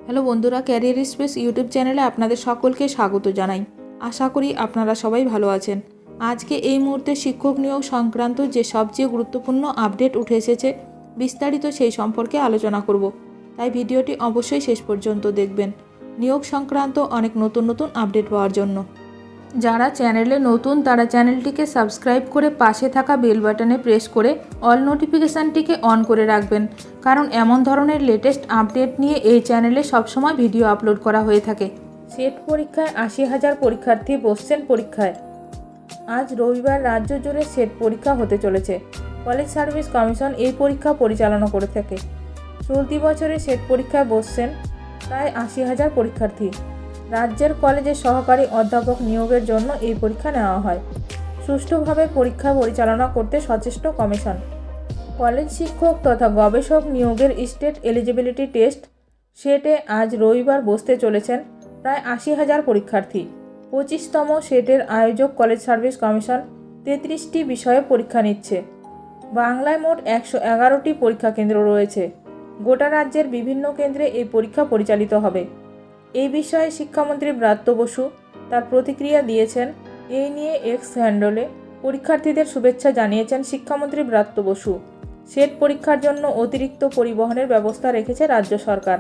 Hello বন্ধুরা, career space YouTube চ্যানেলে আপনাদের সকলকে স্বাগত জানাই। আশা করি আপনারা সবাই ভালো আছেন। আজকে এই মুহূর্তে শিক্ষক নিয়োগ সংক্রান্ত যে সবচেয়ে গুরুত্বপূর্ণ আপডেট উঠে এসেছে, বিস্তারিত সেই সম্পর্কে আলোচনা করব। তাই ভিডিওটি অবশ্যই শেষ পর্যন্ত দেখবেন নিয়োগ সংক্রান্ত অনেক নতুন আপডেট পাওয়ার জন্য। যারা চ্যানেলে নতুন তারা চ্যানেলটিকে সাবস্ক্রাইব করে পাশে থাকা বেল বাটনে প্রেস করে অল নোটিফিকেশানটিকে অন করে রাখবেন, কারণ এমন ধরনের লেটেস্ট আপডেট নিয়ে এই চ্যানেলে সবসময় ভিডিও আপলোড করা হয়ে থাকে। সেট পরীক্ষায় 80,000 পরীক্ষার্থী বসছেন পরীক্ষায়। আজ রবিবার রাজ্য জুড়ে সেট পরীক্ষা হতে চলেছে। কলেজ সার্ভিস কমিশন এই পরীক্ষা পরিচালনা করে থাকে। চলতি বছরে সেট পরীক্ষায় বসছেন প্রায় 80,000 পরীক্ষার্থী। রাজ্যের কলেজে সহকারী অধ্যাপক নিয়োগের জন্য এই পরীক্ষা নেওয়া হয়। সুষ্ঠুভাবে পরীক্ষা পরিচালনা করতে সচেষ্ট কমিশন। কলেজ শিক্ষক তথা গবেষক নিয়োগের স্টেট এলিজিবিলিটি টেস্ট সেটে আজ রবিবার বসতে চলেছেন প্রায় 80,000 পরীক্ষার্থী। 25তম সেটের আয়োজক কলেজ সার্ভিস কমিশন 33টি বিষয়ে পরীক্ষা নিচ্ছে। বাংলায় মোট 111টি পরীক্ষা কেন্দ্র রয়েছে। গোটা রাজ্যের বিভিন্ন কেন্দ্রে এই পরীক্ষা পরিচালিত হবে। এই বিষয়ে শিক্ষামন্ত্রী ব্রাত্য বসু তার প্রতিক্রিয়া দিয়েছেন। এই নিয়ে এক্স হ্যান্ডলে পরীক্ষার্থীদের শুভেচ্ছা জানিয়েছেন শিক্ষামন্ত্রী ব্রাত্য বসু। সেট পরীক্ষার জন্য অতিরিক্ত পরিবহনের ব্যবস্থা রেখেছে রাজ্য সরকার।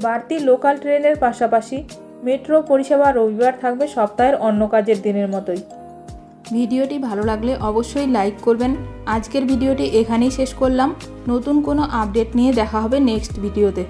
বাড়তি লোকাল ট্রেনের পাশাপাশি মেট্রো পরিষেবা রবিবার থাকবে সপ্তাহের অন্য কাজের দিনের মতোই। ভিডিওটি ভালো লাগলে অবশ্যই লাইক করবেন। আজকের ভিডিওটি এখানেই শেষ করলাম। নতুন কোনো আপডেট নিয়ে দেখা হবে নেক্সট ভিডিওতে।